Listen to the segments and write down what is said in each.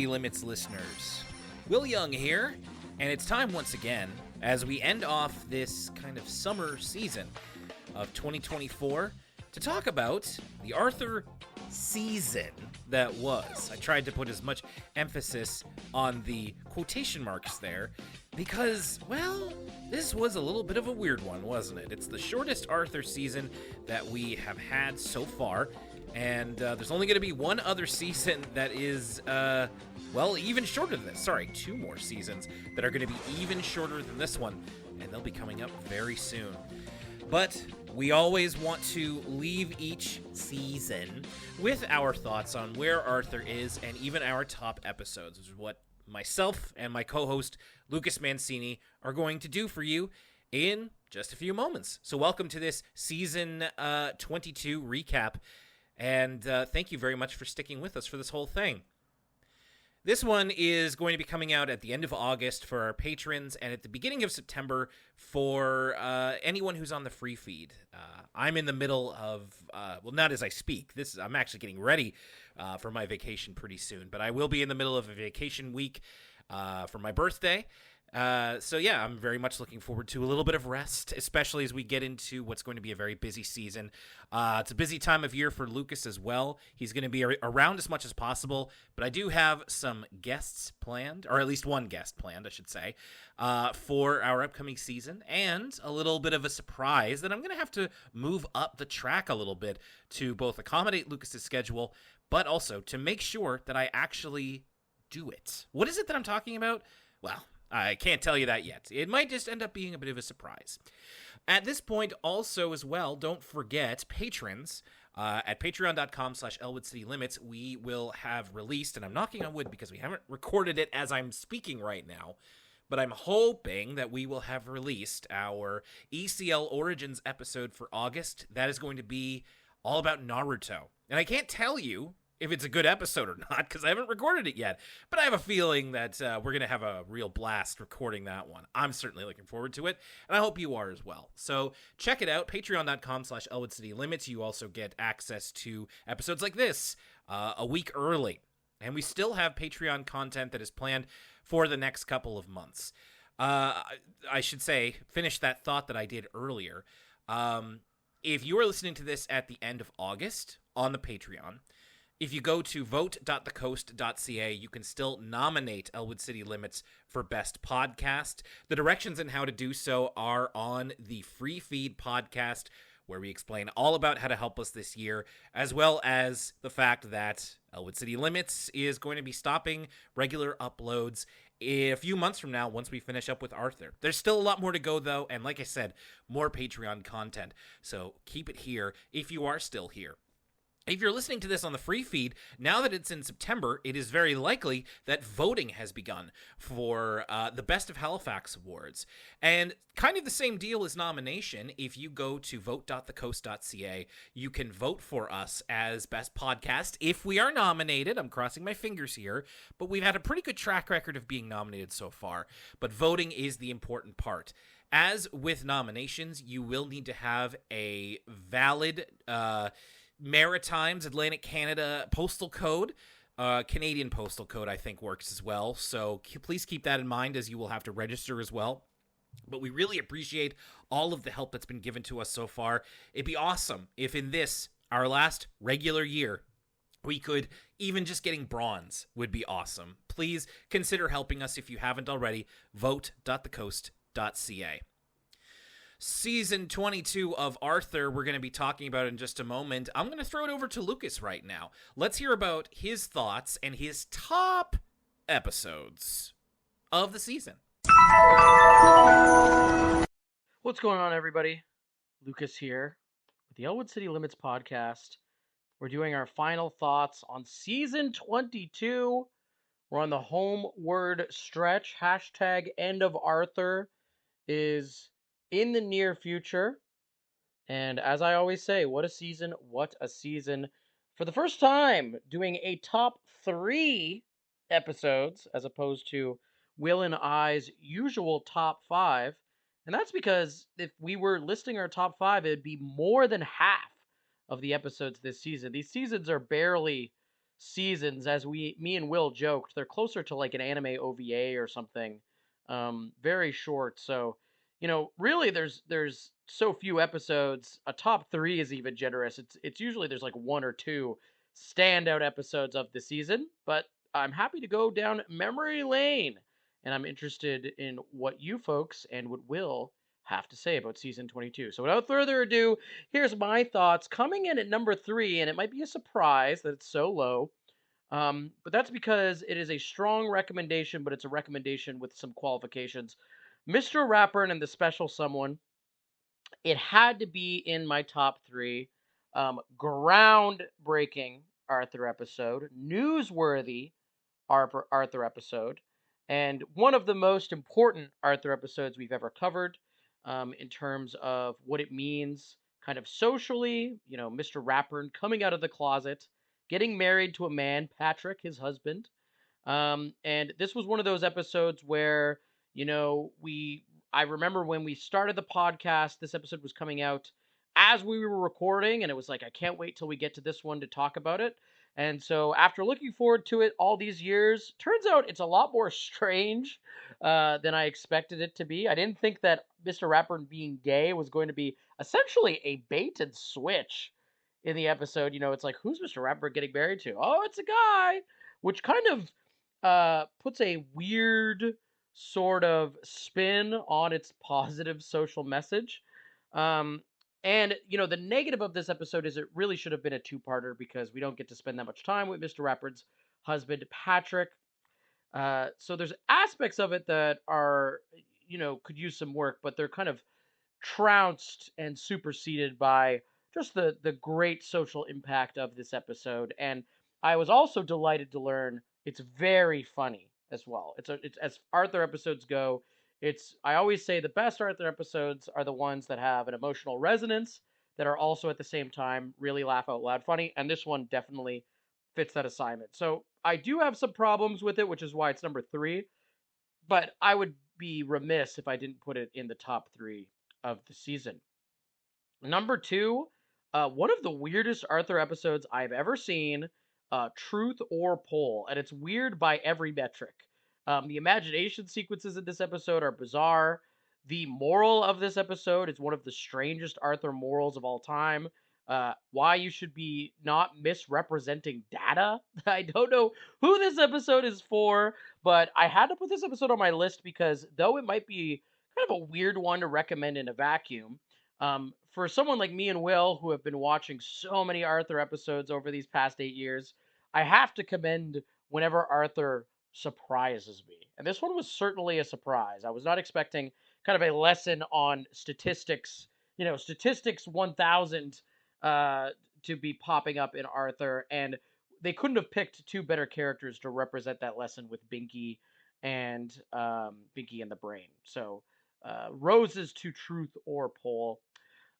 City Limits listeners. Will Young here, and it's time once again, as we end off this kind of summer season of 2024, to talk about the Arthur season that was. I tried to put as much emphasis on the quotation marks there because, well, this was a little bit of a weird one, wasn't it? It's the shortest Arthur season that we have had so far, and there's only going to be one other season that is, well, even shorter than this. Sorry, 2 more seasons that are going to be even shorter than this one, and they'll be coming up very soon. But we always want to leave each season with our thoughts on where Arthur is and even our top episodes, which is what myself and my co-host Lucas Mancini are going to do for you in just a few moments. So welcome to this season 22 recap, and thank you very much for sticking with us for this whole thing. This one is going to be coming out at the end of August for our patrons and at the beginning of September for anyone who's on the free feed. I'm in the middle of, well, not as I speak. I'm actually getting ready for my vacation pretty soon, but I will be in the middle of a vacation week for my birthday. So yeah, I'm very much looking forward to a little bit of rest, especially as we get into what's going to be a very busy season. It's a busy time of year for Lucas as well. He's going to be around as much as possible, but I do have some guests planned, or at least one guest planned, I should say, for our upcoming season, and a little bit of a surprise that I'm going to have to move up the track a little bit to both accommodate Lucas's schedule, but also to make sure that I actually do it. What is it that I'm talking about? Well, I can't tell you that yet. It might just end up being a bit of a surprise. At this point, also as well, don't forget patrons. At patreon.com/Elwood City Limits, we will have released, and I'm knocking on wood because we haven't recorded it as I'm speaking right now, but I'm hoping that we will have released our ECL Origins episode for August. That is going to be all about Naruto. And I can't tell you if it's a good episode or not, because I haven't recorded it yet. But I have a feeling that we're going to have a real blast recording that one. I'm certainly looking forward to it, and I hope you are as well. So check it out, patreon.com/Elwood City Limits. You also get access to episodes like this a week early. And we still have Patreon content that is planned for the next couple of months. I should say, finish that thought that I did earlier. If you are listening to this at the end of August on the Patreon, if you go to vote.thecoast.ca, you can still nominate Elwood City Limits for Best Podcast. The directions and how to do so are on the Free Feed podcast, where we explain all about how to help us this year, as well as the fact that Elwood City Limits is going to be stopping regular uploads a few months from now once we finish up with Arthur. There's still a lot more to go, though, and like I said, more Patreon content. So keep it here if you are still here. If you're listening to this on the free feed, now that it's in September, it is very likely that voting has begun for the Best of Halifax Awards. And kind of the same deal as nomination. If you go to vote.thecoast.ca, you can vote for us as Best Podcast if we are nominated. I'm crossing my fingers here, but we've had a pretty good track record of being nominated so far. But voting is the important part. As with nominations, you will need to have a valid Maritimes, Atlantic Canada postal code. Canadian postal code, I think, works as well. So please keep that in mind, as you will have to register as well. But we really appreciate all of the help that's been given to us so far. It'd be awesome if in this, our last regular year, we could, even just getting bronze would be awesome. Please consider helping us if you haven't already. Vote.thecoast.ca. Season 22 of Arthur we're going to be talking about in just a moment. I'm going to throw it over to Lucas right now. Let's hear about his thoughts and his top episodes of the season. What's going on, everybody? Lucas here with the Elwood City Limits podcast. We're doing our final thoughts on Season 22. We're on the homeward stretch. Hashtag end of Arthur is in the near future. And as I always say, what a season, what a season. For the first time, doing a top 3 episodes as opposed to Will and I's usual top 5. And that's because if we were listing our top 5, it'd be more than half of the episodes this season. These seasons are barely seasons, as me and Will joked, they're closer to like an anime OVA or something. Very short. So, really there's so few episodes. A top 3 is even generous. It's usually there's like one or two standout episodes of the season, but I'm happy to go down memory lane, and I'm interested in what you folks and what Will have to say about season 22. So without further ado, here's my thoughts. Coming in at number 3, and it might be a surprise that it's so low, but that's because it is a strong recommendation, but it's a recommendation with some qualifications. Mr. Rapper and the Special Someone, it had to be in my top 3. Groundbreaking Arthur episode, newsworthy Arthur episode, and one of the most important Arthur episodes we've ever covered, in terms of what it means kind of socially. Mr. Rapper coming out of the closet, getting married to a man, Patrick, his husband. And this was one of those episodes where, I remember when we started the podcast, this episode was coming out as we were recording, and it was like, I can't wait till we get to this one to talk about it. And so after looking forward to it all these years, turns out it's a lot more strange than I expected it to be. I didn't think that Mr. Rapper being gay was going to be essentially a bait and switch in the episode. It's like, who's Mr. Rapper getting married to? Oh, it's a guy, which kind of puts a weird sort of spin on its positive social message. And the negative of this episode is it really should have been a two-parter because we don't get to spend that much time with Mr. Rapper's husband, Patrick. So there's aspects of it that are, could use some work, but they're kind of trounced and superseded by just the great social impact of this episode. And I was also delighted to learn it's very funny as well. It's as Arthur episodes go, I always say the best Arthur episodes are the ones that have an emotional resonance that are also at the same time really laugh out loud funny, and this one definitely fits that assignment. So I do have some problems with it, which is why it's number 3, but I would be remiss if I didn't put it in the top 3 of the season. Number 2, one of the weirdest Arthur episodes I've ever seen, Truth or Poll, and it's weird by every metric. The imagination sequences in this episode are bizarre. The moral of this episode is one of the strangest Arthur morals of all time. Why you should be not misrepresenting data. I don't know who this episode is for, but I had to put this episode on my list because though it might be kind of a weird one to recommend in a vacuum, for someone like me and Will, who have been watching so many Arthur episodes over these past 8 years, I have to commend whenever Arthur surprises me. And this one was certainly a surprise. I was not expecting kind of a lesson on statistics, statistics 1000 to be popping up in Arthur. And they couldn't have picked 2 better characters to represent that lesson with Binky and Binky and the Brain. So roses to Truth or Poll.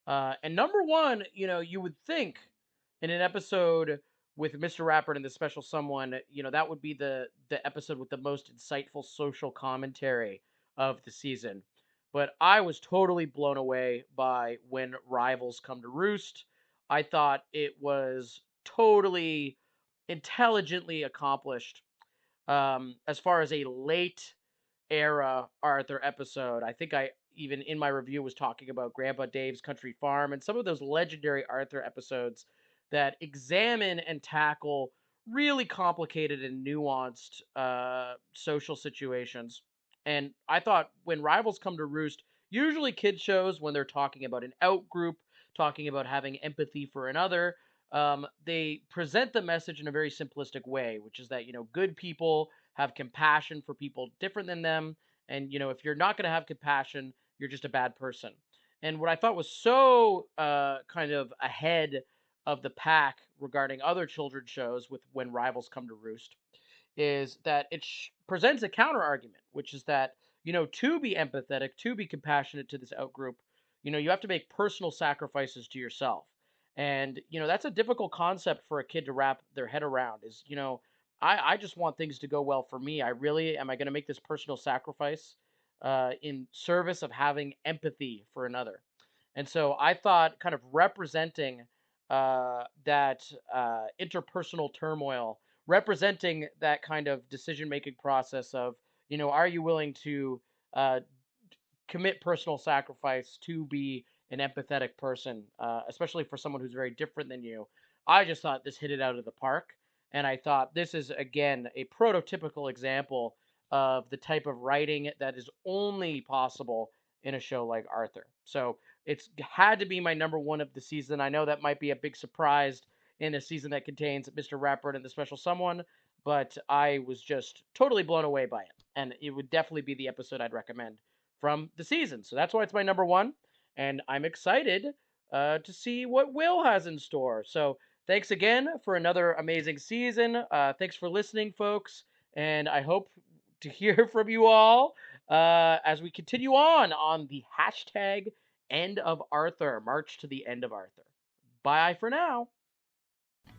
And number 1, you would think in an episode with Mr. Rapper and the Special Someone, that would be the episode with the most insightful social commentary of the season. But I was totally blown away by When Rivals Come to Roost. I thought it was totally intelligently accomplished as far as a late era Arthur episode. I think I even in my review was talking about Grandpa Dave's Country Farm and some of those legendary Arthur episodes that examine and tackle really complicated and nuanced social situations. And I thought When Rivals Come to Roost, usually kid shows when they're talking about an out group, talking about having empathy for another, they present the message in a very simplistic way, which is that, good people have compassion for people different than them. And, if you're not going to have compassion, you're just a bad person. And what I thought was so kind of ahead of the pack regarding other children's shows with When Rivals Come to Roost is that it presents a counter argument, which is that, to be empathetic, to be compassionate to this outgroup, you have to make personal sacrifices to yourself. And, that's a difficult concept for a kid to wrap their head around is, I just want things to go well for me. Am I going to make this personal sacrifice in service of having empathy for another? And so I thought kind of representing that interpersonal turmoil representing that kind of decision-making process of, are you willing to uh, commit personal sacrifice to be an empathetic person, especially for someone who's very different than you. I just thought this hit it out of the park. And I thought this is, again, a prototypical example of the type of writing that is only possible in a show like Arthur. So it's had to be my number one of the season. I know that might be a big surprise in a season that contains Mr. Ratburn and the Special Someone, but I was just totally blown away by it. And it would definitely be the episode I'd recommend from the season. So that's why it's my number one. And I'm excited to see what Will has in store. So thanks again for another amazing season. Thanks for listening, folks. And I hope to hear from you all as we continue on the hashtag end of Arthur, March to the end of Arthur. Bye for now.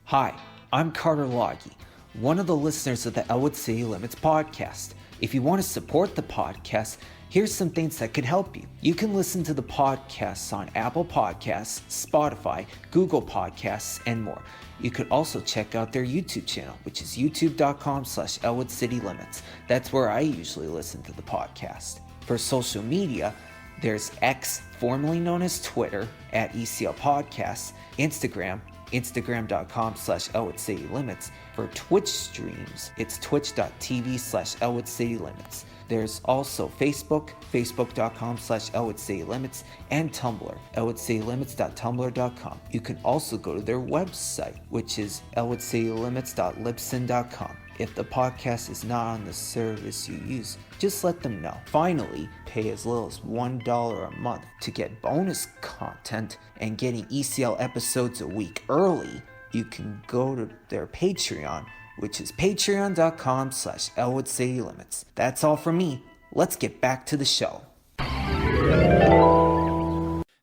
Hi, I'm Carter Loggy, one of the listeners of the Elwood City Limits podcast. If you want to support the podcast, here's some things that could help you. You can listen to the podcasts on Apple Podcasts, Spotify, Google Podcasts, and more. You could also check out their YouTube channel, which is youtube.com/Elwood City Limits. That's where I usually listen to the podcast. For social media, there's X, formerly known as Twitter, at ECL Podcasts, Instagram.com/Elwood City Limits. For Twitch streams, it's twitch.tv/Elwood City Limits. There's also Facebook, facebook.com/Elwood City Limits, and Tumblr, elwoodcitylimits.tumblr.com. You can also go to their website, which is elwoodcitylimits.libsyn.com. If the podcast is not on the service you use, just let them know. Finally, pay as little as $1 a month to get bonus content and getting ECL episodes a week early. You can go to their Patreon, which is patreon.com/Elwood City Limits. That's all from me. Let's get back to the show.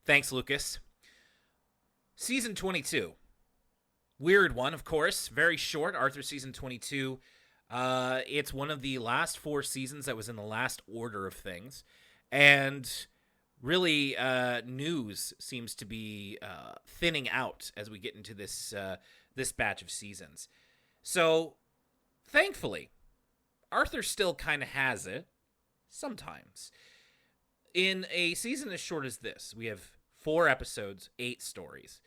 Thanks, Lucas. Season 22. Weird one, of course. Very short. Arthur season 22. It's one of the last 4 seasons that was in the last order of things. And really, news seems to be thinning out as we get into this batch of seasons. So, thankfully, Arthur still kind of has it, sometimes. In a season as short as this, we have 4 episodes, 8 stories.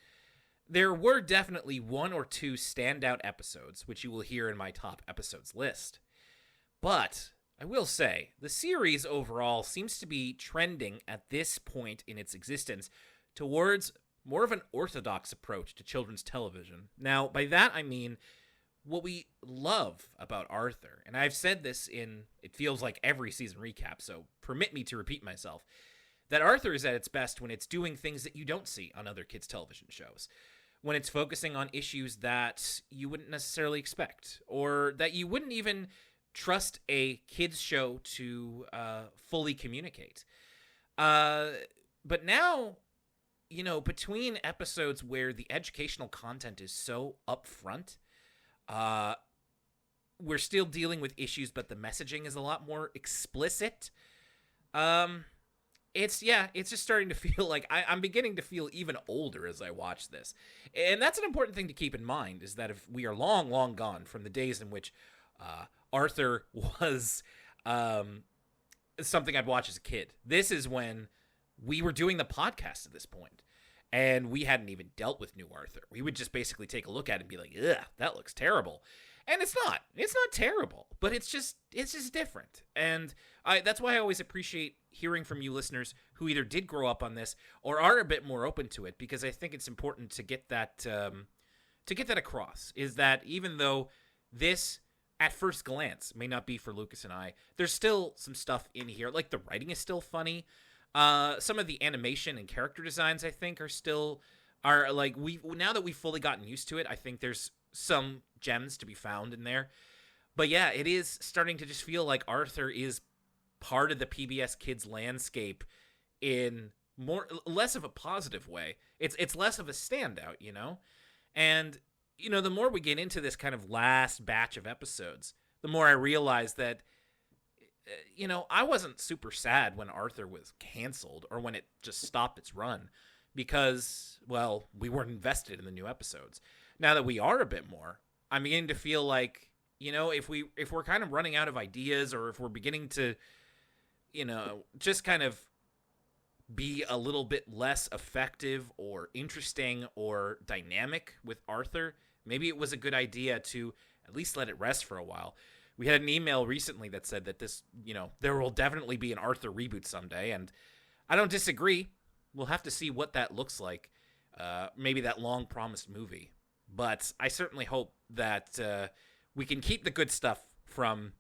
There were definitely 1 or 2 standout episodes, which you will hear in my top episodes list. But I will say, the series overall seems to be trending at this point in its existence towards more of an orthodox approach to children's television. Now, by that I mean what we love about Arthur, and I've said this in, it feels like every season recap, so permit me to repeat myself, that Arthur is at its best when it's doing things that you don't see on other kids' television shows. When it's focusing on issues that you wouldn't necessarily expect, or that you wouldn't even trust a kids show to fully communicate. But now, between episodes where the educational content is so upfront, we're still dealing with issues, but the messaging is a lot more explicit. It's just starting to feel like I'm beginning to feel even older as I watch this. And that's an important thing to keep in mind, is that if we are long, long gone from the days in which Arthur was something I'd watch as a kid. This is when we were doing the podcast at this point, and we hadn't even dealt with New Arthur. We would just basically take a look at it and be like, ugh, that looks terrible. And it's not terrible, but it's just different. And that's why I always appreciate hearing from you listeners who either did grow up on this or are a bit more open to it, because I think it's important to get that across, is that even though this at first glance may not be for Lucas and I, there's still some stuff in here. Like, the writing is still funny. Some of the animation and character designs, I think, are like, now that we've fully gotten used to it, I think there's some gems to be found in there. But yeah, it is starting to just feel like Arthur is part of the PBS Kids landscape in less of a positive way. It's less of a standout, And the more we get into this kind of last batch of episodes, the more I realize that I wasn't super sad when Arthur was canceled or when it just stopped its run, because, well, we weren't invested in the new episodes. Now that we are a bit more, I'm beginning to feel like if we're kind of running out of ideas, or if we're beginning to, just kind of be a little bit less effective or interesting or dynamic with Arthur, maybe it was a good idea to at least let it rest for a while. We had an email recently that said that this, there will definitely be an Arthur reboot someday, and I don't disagree. We'll have to see what that looks like. Maybe that long-promised movie. But I certainly hope that we can keep the good stuff from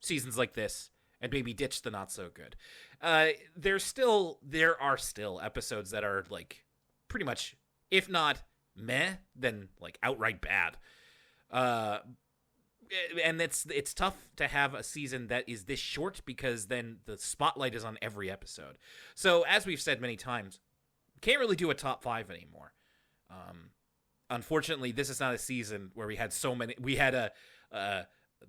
seasons like this and maybe ditch the not-so-good. There are still episodes that are, like, pretty much, if not meh, then, like, outright bad. And it's tough to have a season that is this short, because then the spotlight is on every episode. So, as we've said many times, can't really do a top 5 anymore. Unfortunately, this is not a season where we had so many. We had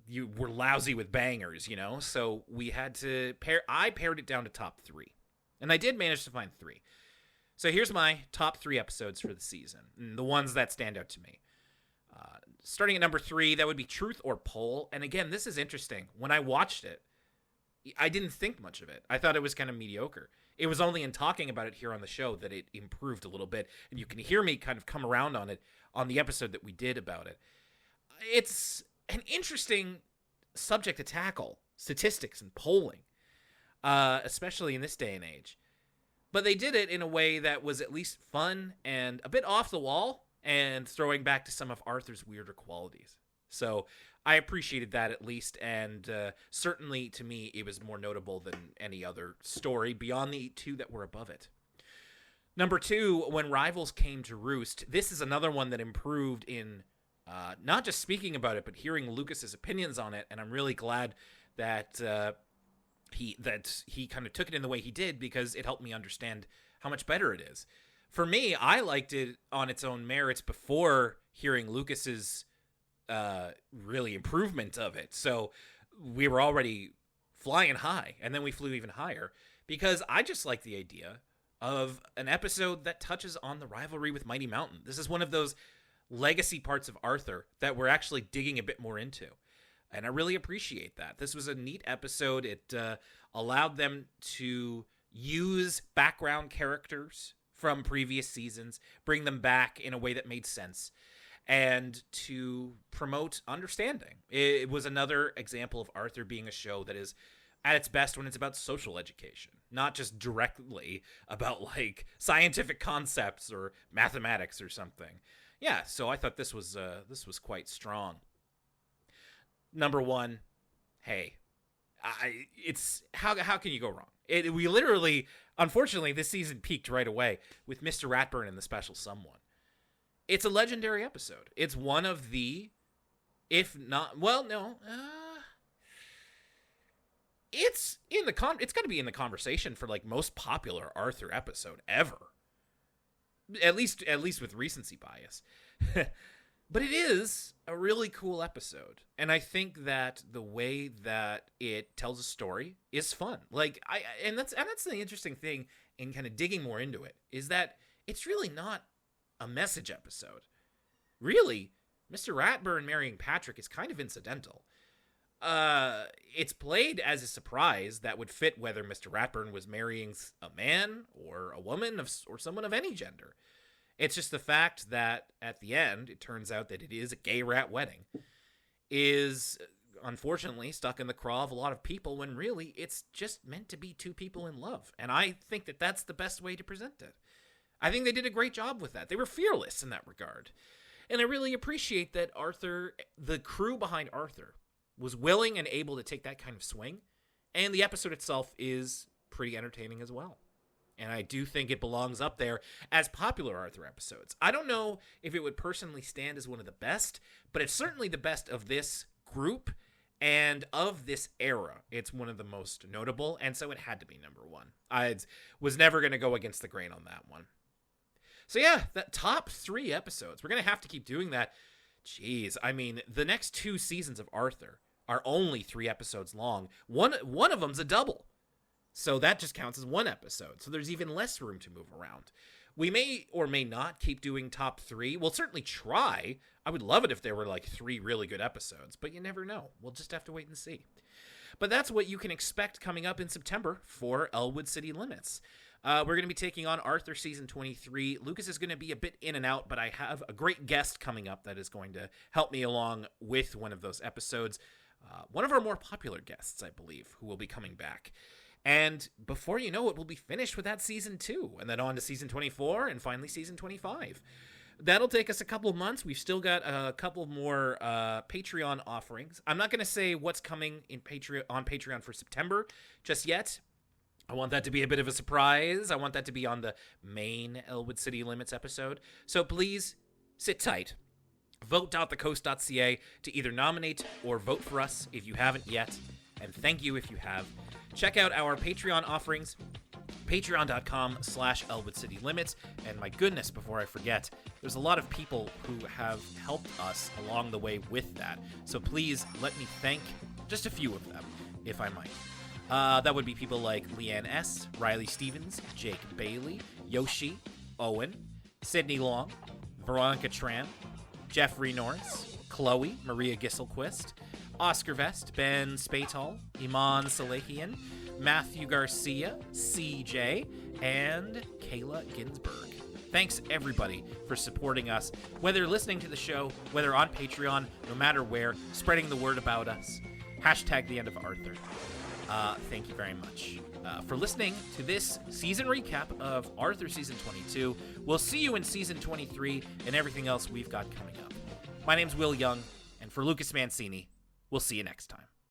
you were lousy with bangers, So we had to I pared it down to top 3, and I did manage to find 3. So here's my top 3 episodes for the season, and the ones that stand out to me. Starting at number 3, that would be Truth or Poll. And again, this is interesting. When I watched it, I didn't think much of it. I thought it was kind of mediocre. It was only in talking about it here on the show that it improved a little bit. And you can hear me kind of come around on it on the episode that we did about it. It's an interesting subject to tackle, statistics and polling, especially in this day and age. But they did it in a way that was at least fun and a bit off the wall, and throwing back to some of Arthur's weirder qualities. So I appreciated that at least, and certainly to me it was more notable than any other story beyond the 2 that were above it. Number 2, When Rivals Came to Roost. This is another one that improved in not just speaking about it, but hearing Lucas's opinions on it, and I'm really glad that he kind of took it in the way he did, because it helped me understand how much better it is. For me, I liked it on its own merits before hearing Lucas's really improvement of it. So we were already flying high, and then we flew even higher, because I just like the idea of an episode that touches on the rivalry with Mighty Mountain. This is one of those legacy parts of Arthur that we're actually digging a bit more into, and I really appreciate that. This was a neat episode. It allowed them to use background characters from previous seasons, bring them back in a way that made sense, and to promote understanding. It was another example of Arthur being a show that is at its best when it's about social education, not just directly about, like, scientific concepts or mathematics or something. Yeah, so I thought this was quite strong. Number 1, hey, it's how can you go wrong? We literally, unfortunately, this season peaked right away with Mr. Ratburn and the Special Someone. It's a legendary episode. It's one of the, if not, well, no, it's got to be in the conversation for, like, most popular Arthur episode ever. At least with recency bias. But it is a really cool episode, and I think that the way that it tells a story is fun. Like, and that's the interesting thing in kind of digging more into it, is that it's really not a message episode. Really, Mr. Ratburn marrying Patrick is kind of incidental. It's played as a surprise that would fit whether Mr. Ratburn was marrying a man or a woman or someone of any gender. It's just the fact that at the end, it turns out that it is a gay rat wedding, is unfortunately stuck in the craw of a lot of people, when really it's just meant to be 2 people in love. And I think that that's the best way to present it. I think they did a great job with that. They were fearless in that regard. And I really appreciate that Arthur, the crew behind Arthur, was willing and able to take that kind of swing. And the episode itself is pretty entertaining as well. And I do think it belongs up there as popular Arthur episodes. I don't know if it would personally stand as one of the best, but it's certainly the best of this group and of this era. It's one of the most notable, and so it had to be number 1. I was never going to go against the grain on that one. So yeah, that top 3 episodes. We're going to have to keep doing that. Jeez, I mean, the next 2 seasons of Arthur are only 3 episodes long. One of them's a double. So that just counts as 1 episode. So there's even less room to move around. We may or may not keep doing top 3. We'll certainly try. I would love it if there were like 3 really good episodes, but you never know. We'll just have to wait and see. But that's what you can expect coming up in September for Elwood City Limits. We're going to be taking on Arthur Season 23. Lucas is going to be a bit in and out, but I have a great guest coming up that is going to help me along with one of those episodes. One of our more popular guests, I believe, who will be coming back. And before you know it, we'll be finished with that Season 2, and then on to Season 24, and finally Season 25. That'll take us a couple of months. We've still got a couple more Patreon offerings. I'm not going to say what's coming on Patreon for September just yet. I want that to be a bit of a surprise. I want that to be on the main Elwood City Limits episode. So please sit tight. Vote.thecoast.ca to either nominate or vote for us if you haven't yet. And thank you if you have. Check out our Patreon offerings, patreon.com/Elwood City Limits. And my goodness, before I forget, there's a lot of people who have helped us along the way with that. So please let me thank just a few of them, if I might. That would be people like Leanne S., Riley Stevens, Jake Bailey, Yoshi, Owen, Sydney Long, Veronica Tran, Jeffrey Norris, Chloe, Maria Gisselquist, Oscar Vest, Ben Spatal, Iman Salehian, Matthew Garcia, CJ, and Kayla Ginsburg. Thanks, everybody, for supporting us, whether listening to the show, whether on Patreon, no matter where, spreading the word about us. Hashtag the end of Arthur. Thank you very much for listening to this season recap of Arthur Season 22. We'll see you in Season 23 and everything else we've got coming up. My name's Will Young, and for Lucas Mancini, we'll see you next time.